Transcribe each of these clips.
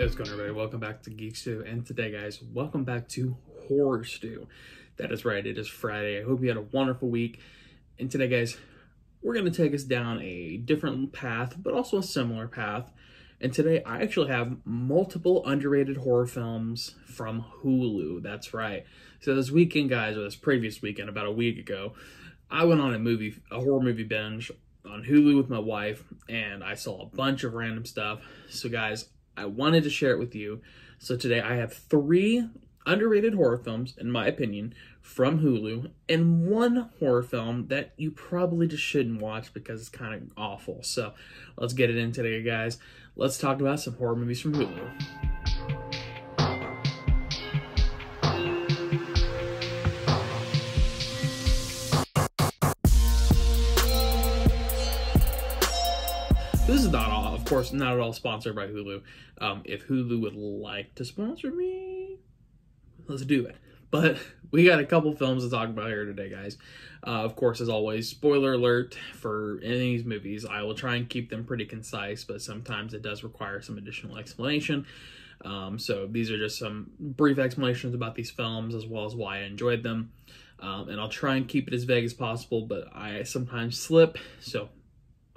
Hey, what's going on, everybody? Welcome back to Geek-Stew, and today, guys, welcome back to Horror Stew. That is right, it is Friday. I hope you had a wonderful week. And today, guys, we're going to take us down a different path, but also a similar path. And today, I actually have multiple underrated horror films from Hulu. That's right. So this weekend, guys, or this previous weekend, about a week ago, I went on a horror movie binge on Hulu with my wife, and I saw a bunch of random stuff. So, guys, I wanted to share it with you. So today I have 3 underrated horror films, in my opinion, from Hulu, and 1 horror film that you probably just shouldn't watch because it's kind of awful. So let's get it in today, guys. Let's talk about some horror movies from Hulu. This is not all, of course, not at all sponsored by Hulu. If Hulu would like to sponsor me, let's do it. But we got a couple films to talk about here today, guys. Of course, as always, spoiler alert for any of these movies. I will try and keep them pretty concise, but sometimes it does require some additional explanation. So these are just some brief explanations about these films, as well as why I enjoyed them. And I'll try and keep it as vague as possible, but I sometimes slip, so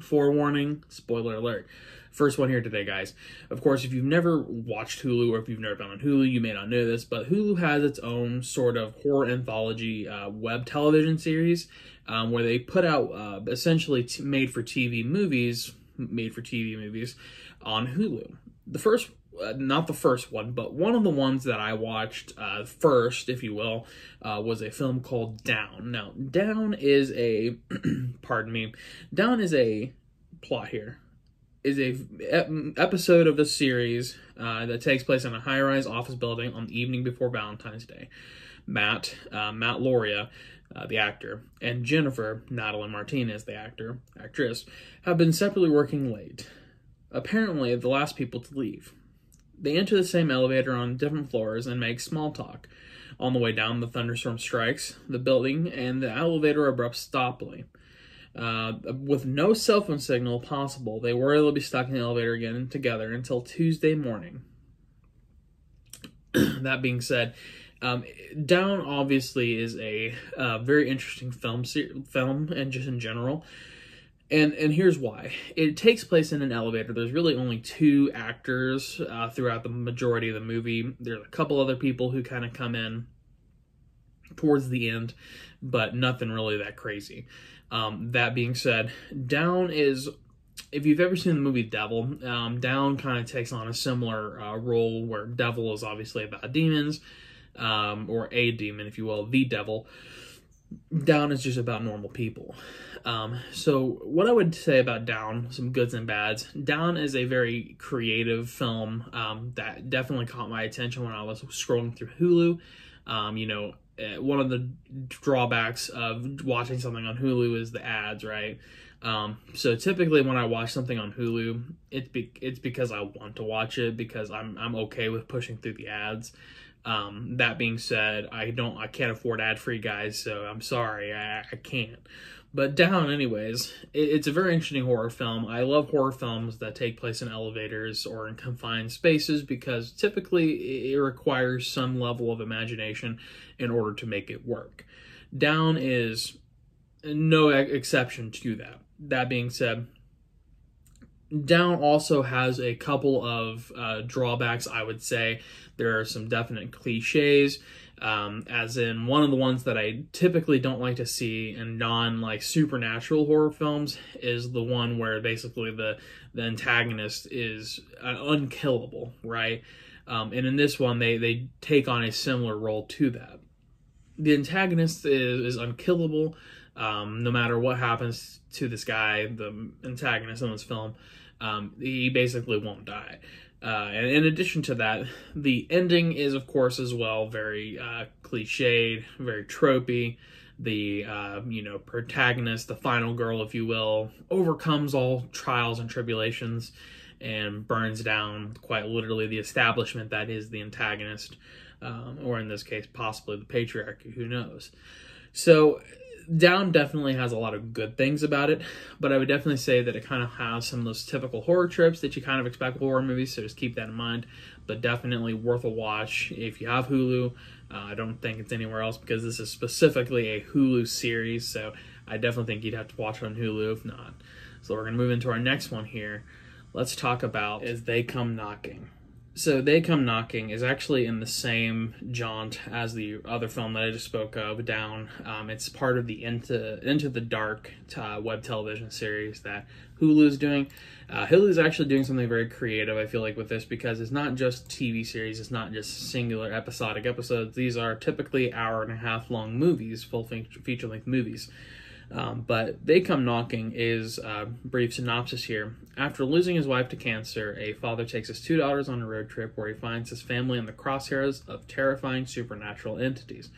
forewarning, spoiler alert. First one here today, guys. Of course, if you've never watched Hulu, or if you've never been on Hulu, you may not know this, but Hulu has its own sort of horror anthology web television series where they put out essentially made-for-TV movies on Hulu. The first, not the first one, but one of the ones that I watched first, if you will, was a film called Down. Now, Down is a, pardon me, Down is a plot here. Is a episode of a series that takes place in a high-rise office building on the evening before Valentine's Day. Matt Lauria, the actor, and Jennifer, Natalie Martinez, the actress, have been separately working late. Apparently, the last people to leave. They enter the same elevator on different floors and make small talk. On the way down, the thunderstorm strikes the building, and the elevator abrupts stopping. With no cell phone signal possible, they worry they'll be stuck in the elevator again together until Tuesday morning. That being said, Down obviously is a very interesting film, and just in general. And here's why. It takes place in an elevator. There's really only 2 actors throughout the majority of the movie. There's a couple other people who kind of come in towards the end, but nothing really that crazy. That being said, Down is, if you've ever seen the movie Devil, Down kind of takes on a similar role where Devil is obviously about demons, or a demon, if you will, the devil. Down is just about normal people. So what I would say about Down, some goods and bads. Down is a very creative film that definitely caught my attention when I was scrolling through Hulu. You know, one of the drawbacks of watching something on Hulu is the ads, right? So typically when I watch something on Hulu, it's because I want to watch it, because I'm okay with pushing through the ads. That being said, I can't afford ad-free, guys, so I'm sorry, I can't. But Down, anyways, it's a very interesting horror film. I love horror films that take place in elevators or in confined spaces because typically it requires some level of imagination in order to make it work. Down is no exception to that. That being said, Down also has a couple of drawbacks, I would say. There are some definite cliches, as in one of the ones that I typically don't like to see in supernatural horror films is the one where basically the antagonist is unkillable, right? And in this one, they take on a similar role to that. The antagonist is unkillable. No matter what happens to this guy, the antagonist in this film, he basically won't die. And in addition to that, the ending is, of course, as well, very cliched, very tropey. The, protagonist, the final girl, if you will, overcomes all trials and tribulations and burns down, quite literally, the establishment that is the antagonist, or in this case, possibly the patriarchy, who knows. So Down definitely has a lot of good things about it, but I would definitely say that it kind of has some of those typical horror tropes that you kind of expect with horror movies, so just keep that in mind. But definitely worth a watch if you have Hulu. I don't think it's anywhere else because this is specifically a Hulu series, so I definitely think you'd have to watch it on Hulu if not. So we're going to move into our next one here. Let's talk about As They Come Knocking. So They Come Knocking is actually in the same jaunt as the other film that I just spoke of, Down. It's part of the Into the Dark web television series that Hulu is doing. Hulu is actually doing something very creative, I feel like, with this, because it's not just TV series, it's not just singular episodic episodes. These are typically hour-and-a-half long movies, full feature-length movies. But They Come Knocking is a brief synopsis here. After losing his wife to cancer, a father takes his 2 daughters on a road trip where he finds his family in the crosshairs of terrifying supernatural entities.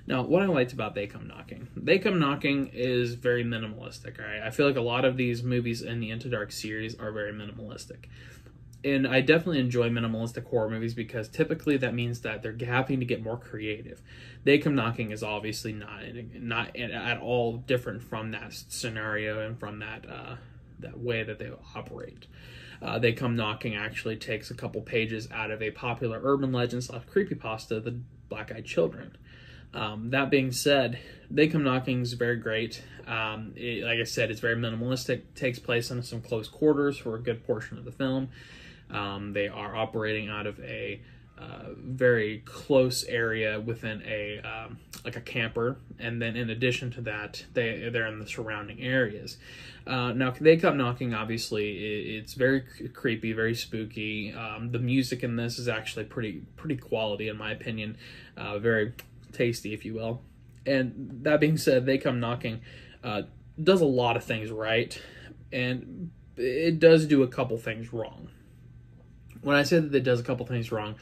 Now, what I liked about They Come Knocking. They Come Knocking is very minimalistic, right? I feel like a lot of these movies in the Into Dark series are very minimalistic. And I definitely enjoy minimalistic horror movies because typically that means that they're having to get more creative. They Come Knocking is obviously not at all different from that scenario and from that way that they operate. They Come Knocking actually takes a couple pages out of a popular urban legend / creepypasta, The Black-Eyed Children. That being said, They Come Knocking is very great. Like I said, it's very minimalistic. Takes place in some close quarters for a good portion of the film. They are operating out of a very close area within a like a camper, and then in addition to that, they're in the surrounding areas. Now, They Come Knocking, obviously, it's very creepy, very spooky. The music in this is actually pretty quality, in my opinion, very tasty, if you will. And that being said, They Come Knocking does a lot of things right, and it does do a couple things wrong. When I say that it does a couple things wrong,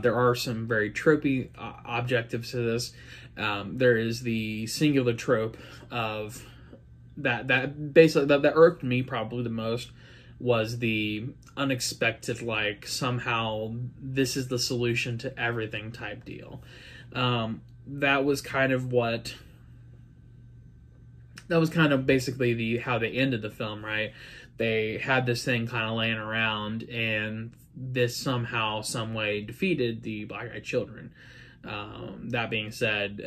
there are some very tropey objectives to this. There is the singular trope of that basically that irked me probably the most, was the unexpected, like, somehow this is the solution to everything type deal. That was kind of basically how they ended the film, right? They had this thing kind of laying around, and this somehow, some way defeated the Black-Eyed Children. That being said,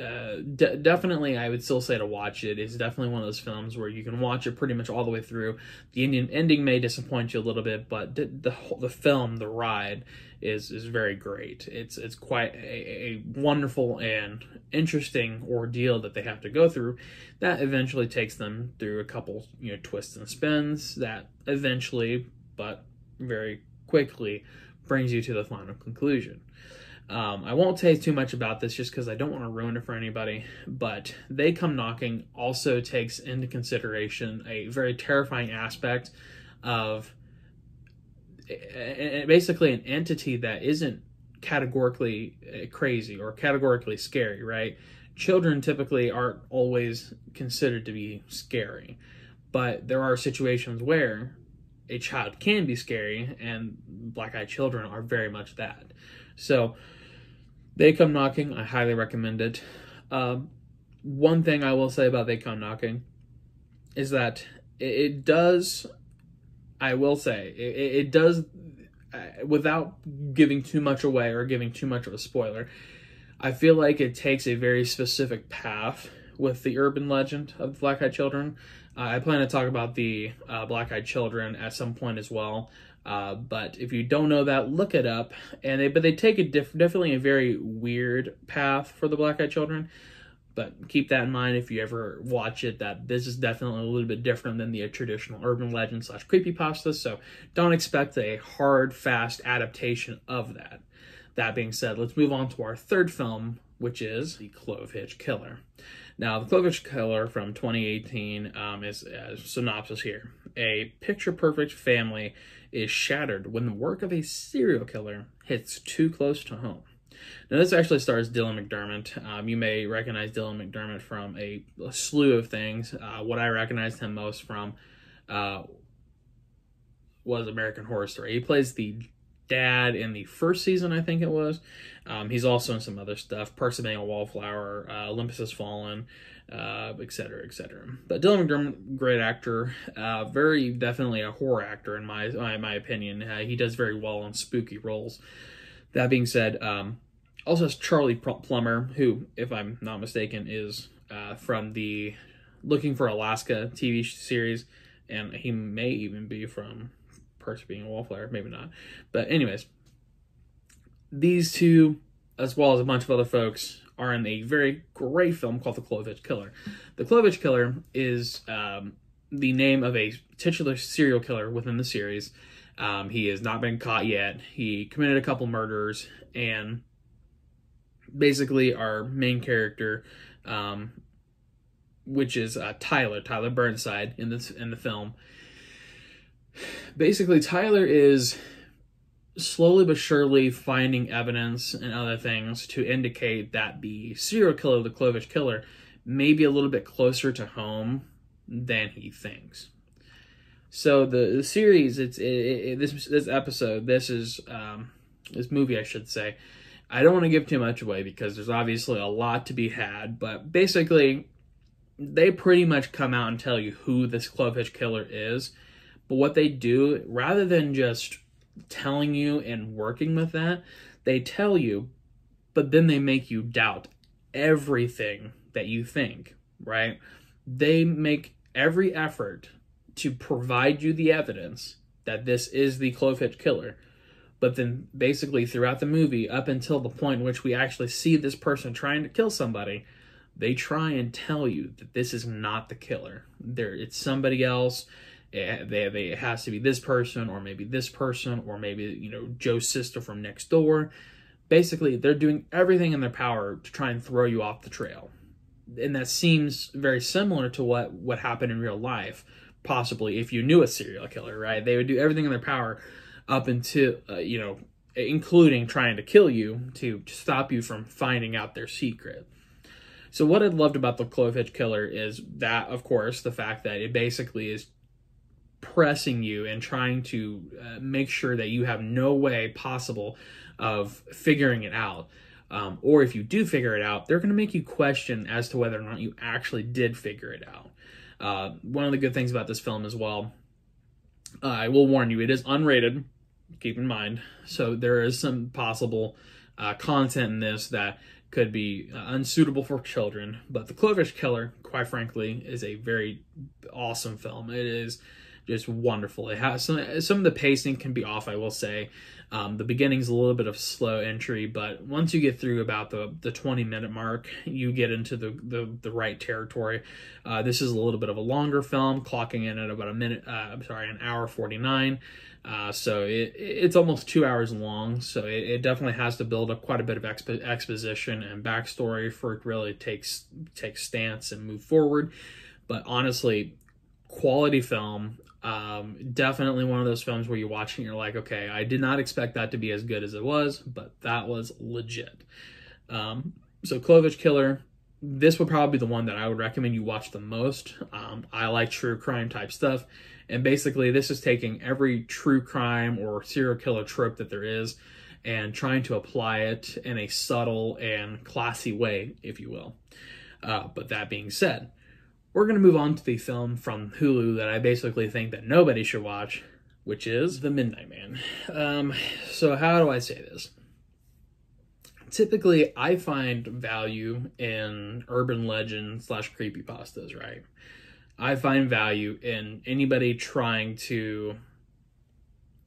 definitely I would still say to watch it. It's definitely one of those films where you can watch it pretty much all the way through. The ending may disappoint you a little bit, but the film, the ride, is very great. It's quite a wonderful and interesting ordeal that they have to go through that eventually takes them through a couple twists and spins that eventually, but very quickly, brings you to the final conclusion. I won't say too much about this just because I don't want to ruin it for anybody, but They Come Knocking also takes into consideration a very terrifying aspect of basically an entity that isn't categorically crazy or categorically scary, right? Children typically aren't always considered to be scary, but there are situations where a child can be scary, and Black-Eyed Children are very much that. So, They Come Knocking, I highly recommend it. One thing I will say about They Come Knocking is that it does, I will say, it does, without giving too much away or giving too much of a spoiler, I feel like it takes a very specific path with the urban legend of the Black-Eyed Children. I plan to talk about the Black-Eyed Children at some point as well. But if you don't know that, look it up. But they take definitely a very weird path for the Black-Eyed Children. But keep that in mind if you ever watch it, that this is definitely a little bit different than the traditional urban legend / creepypasta. So don't expect a hard, fast adaptation of that. That being said, let's move on to our third film, which is the Clovis Killer. Now, the Clovis Killer from 2018 is a synopsis here. A picture-perfect family is shattered when the work of a serial killer hits too close to home. Now, this actually stars Dylan McDermott. You may recognize Dylan McDermott from a slew of things. What I recognized him most from was American Horror Story. He plays the dad in the first season, I think it was. He's also in some other stuff, Perks of Being a Wallflower, Olympus Has Fallen, etc., etc. But Dylan McDermott, great actor, very definitely a horror actor in my opinion. He does very well on spooky roles. That being said, also has Charlie Plummer, who, if I'm not mistaken, is from the Looking for Alaska TV series, and he may even be from Perks of Being a Wallflower, maybe not. But anyways, these two, as well as a bunch of other folks, are in a very great film called The Clovis Killer. The Clovis Killer is the name of a titular serial killer within the series. He has not been caught yet. He committed a couple murders, and basically our main character, which is Tyler Burnside in the film. Basically, Tyler is slowly but surely finding evidence and other things to indicate that the serial killer, the Clovis Killer, may be a little bit closer to home than he thinks. So the series, this movie, I should say. I don't want to give too much away because there's obviously a lot to be had, but basically, they pretty much come out and tell you who this Clovis Killer is. But what they do, rather than just telling you and working with that, they tell you, but then they make you doubt everything that you think, right? They make every effort to provide you the evidence that this is the Clovis Killer. But then basically throughout the movie, up until the point in which we actually see this person trying to kill somebody, they try and tell you that this is not the killer. It's somebody else. It has to be this person, or maybe this person, or maybe, you know, Joe's sister from next door. Basically, they're doing everything in their power to try and throw you off the trail. And that seems very similar to what happened in real life, possibly, if you knew a serial killer, right? They would do everything in their power up until, including trying to kill you to stop you from finding out their secret. So what I loved about the Clovis Killer is that, of course, the fact that it basically is pressing you and trying to make sure that you have no way possible of figuring it out. Or if you do figure it out, they're going to make you question as to whether or not you actually did figure it out. One of the good things about this film as well, I will warn you, it is unrated, keep in mind. So there is some possible content in this that could be unsuitable for children. But The Clovis Killer, quite frankly, is a very awesome film. It is just wonderful. It has some of the pacing can be off, I will say. The beginning's a little bit of slow entry, but once you get through about the 20-minute mark, you get into the right territory. This is a little bit of a longer film, clocking in at about an hour 49. So it's almost 2 hours long, so it definitely has to build up quite a bit of exposition and backstory for it to really take stance and move forward. But honestly, quality film. Definitely one of those films where you watch it and you're like, okay, I did not expect that to be as good as it was, but that was legit. So Clovis Killer, this would probably be the one that I would recommend you watch the most. I like true crime type stuff, and basically this is taking every true crime or serial killer trope that there is and trying to apply it in a subtle and classy way, if you will. But that being said, we're going to move on to the film from Hulu that I basically think that nobody should watch, which is The Midnight Man. So how do I say this? Typically, I find value in urban legend / creepypastas, right? I find value in anybody trying to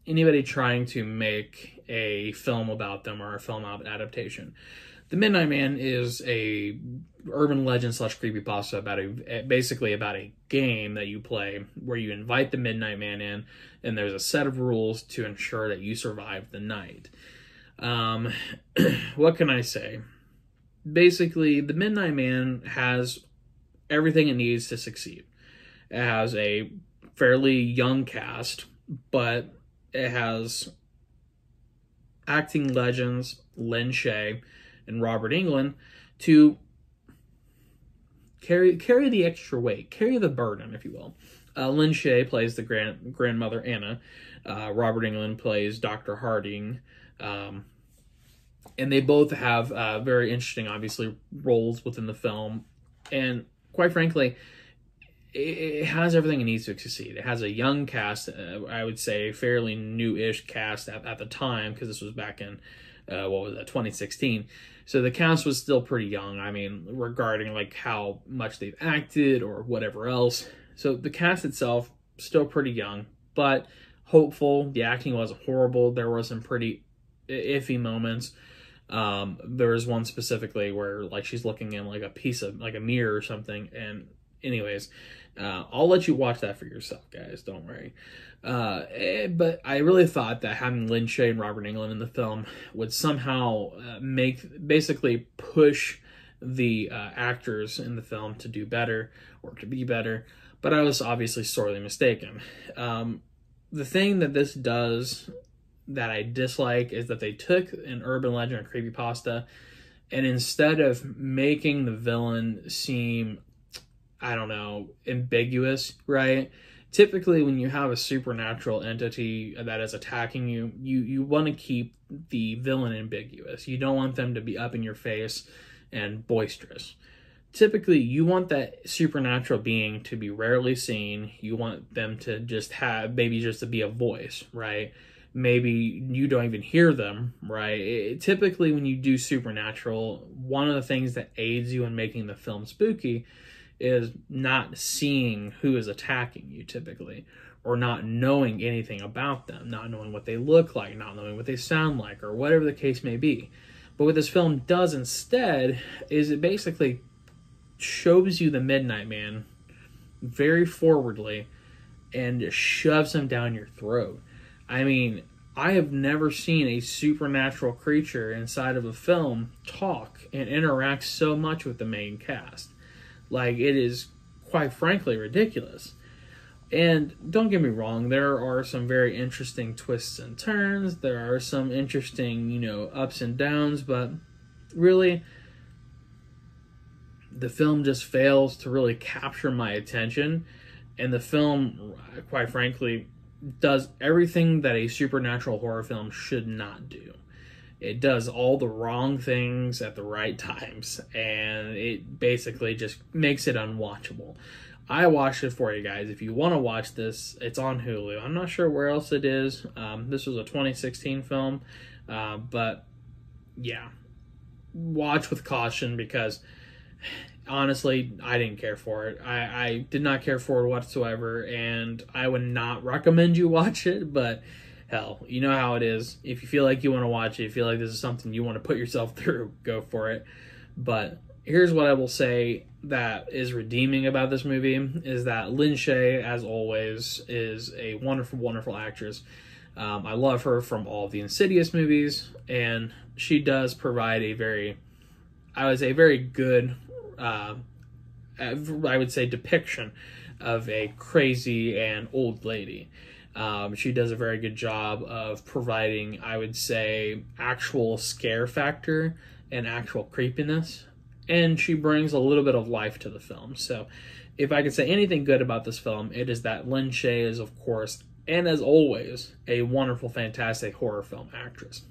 make a film about them or a film adaptation. The Midnight Man is a urban legend / creepypasta basically about a game that you play where you invite the Midnight Man in, and there's a set of rules to ensure that you survive the night. What can I say? Basically, the Midnight Man has everything it needs to succeed. It has a fairly young cast, but it has acting legends Lin Shaye and Robert Englund to carry the extra weight, carry the burden, if you will, Lin Shaye plays the grandmother Anna. Robert Englund plays Dr. Harding. And they both have very interesting, obviously, roles within the film. And quite frankly, it has everything it needs to succeed. It has a young cast, I would say, fairly new-ish cast at the time, because this was back in, 2016. So the cast was still pretty young, I mean, regarding like how much they've acted or whatever else. So the cast itself, still pretty young, but hopeful. The acting wasn't horrible. There were some pretty iffy moments. There was one specifically where like she's looking in like a piece of like a mirror or something, and anyways, I'll let you watch that for yourself, guys, don't worry. But I really thought that having Lin Shaye and Robert Englund in the film would somehow basically push the actors in the film to do better or to be better, but I was obviously sorely mistaken. The thing that this does that I dislike is that they took an urban legend or creepypasta, and instead of making the villain seem, I don't know, ambiguous, right? Typically, when you have a supernatural entity that is attacking you, you want to keep the villain ambiguous. You don't want them to be up in your face and boisterous. Typically, you want that supernatural being to be rarely seen. You want them to just have, maybe just to be a voice, right? Maybe you don't even hear them, right? Typically, when you do supernatural, one of the things that aids you in making the film spooky is not seeing who is attacking you typically, or not knowing anything about them, not knowing what they look like, not knowing what they sound like, or whatever the case may be. But what this film does instead is it basically shows you the Midnight Man very forwardly and just shoves him down your throat. I mean, I have never seen a supernatural creature inside of a film talk and interact so much with the main cast. Like, it is, quite frankly, ridiculous. And don't get me wrong, there are some very interesting twists and turns. There are some interesting, ups and downs. But really, the film just fails to really capture my attention. And the film, quite frankly, does everything that a supernatural horror film should not do. It does all the wrong things at the right times, and it basically just makes it unwatchable. I watched it for you guys. If you want to watch this, it's on Hulu. I'm not sure where else it is. This was a 2016 film, but yeah, watch with caution, because honestly, I didn't care for it. I did not care for it whatsoever, and I would not recommend you watch it, but hell, you know how it is. If you feel like you want to watch it, you feel like this is something you want to put yourself through, go for it. But here's what I will say that is redeeming about this movie, is that Lin Shaye, as always, is a wonderful, wonderful actress. I love her from all of the Insidious movies, and she does provide a very, I would say, very good, I would say, depiction of a crazy and old lady. She does a very good job of providing, I would say, actual scare factor and actual creepiness. And she brings a little bit of life to the film. So if I could say anything good about this film, it is that Lin Shaye is, of course, and as always, a wonderful, fantastic horror film actress.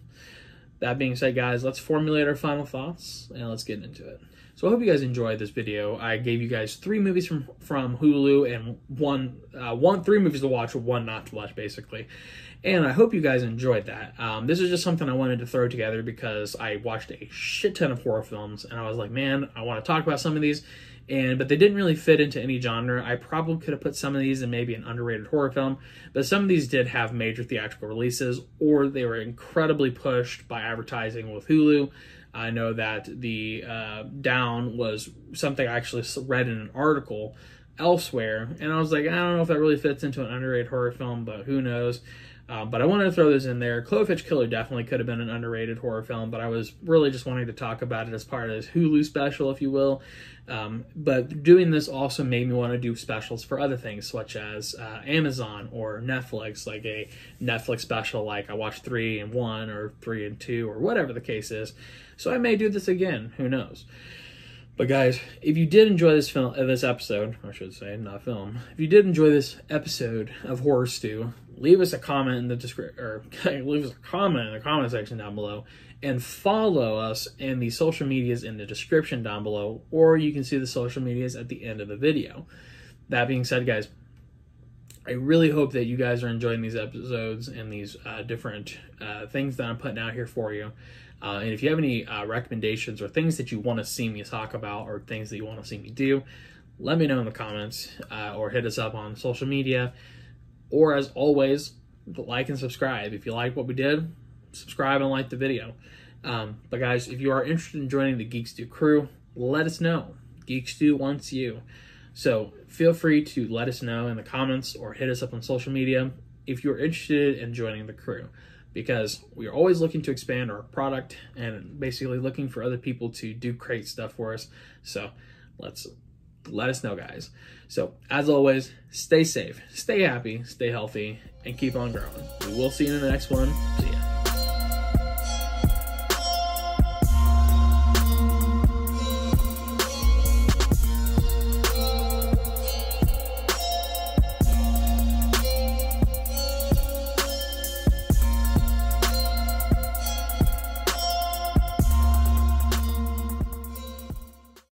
That being said, guys, let's formulate our final thoughts and let's get into it. So I hope you guys enjoyed this video. I gave you guys 3 movies from Hulu and 3 movies to watch, 1 not to watch, basically. And I hope you guys enjoyed that. This is just something I wanted to throw together because I watched a shit ton of horror films, and I was like, man, I want to talk about some of these, but they didn't really fit into any genre. I probably could have put some of these in maybe an underrated horror film, but some of these did have major theatrical releases, or they were incredibly pushed by advertising with Hulu. I know that the Down was something I actually read in an article elsewhere, and I was like, I don't know if that really fits into an underrated horror film, but who knows. But I wanted to throw this in there. Clovis Killer definitely could have been an underrated horror film, but I was really just wanting to talk about it as part of this Hulu special, if you will. But doing this also made me want to do specials for other things, such as Amazon or Netflix, like a Netflix special, like I watched 3 in 1 or 3 in 2 or whatever the case is. So I may do this again, who knows. But guys, if you did enjoy this episode, I should say, not film. If you did enjoy this episode of Horror Stew, leave us a comment in the leave us a comment in the comment section down below, and follow us in the social medias in the description down below, or you can see the social medias at the end of the video. That being said, guys, I really hope that you guys are enjoying these episodes and these different things that I'm putting out here for you. And if you have any recommendations or things that you want to see me talk about or things that you want to see me do, let me know in the comments or hit us up on social media. Or as always, like and subscribe. If you like what we did, subscribe and like the video. But guys, if you are interested in joining the Geek-Stew crew, let us know. Geek-Stew wants you. So feel free to let us know in the comments or hit us up on social media if you're interested in joining the crew, because we are always looking to expand our product and basically looking for other people to do great stuff for us. So let us know, guys. So as always, stay safe, stay happy, stay healthy, and keep on growing. We will see you in the next one. See ya.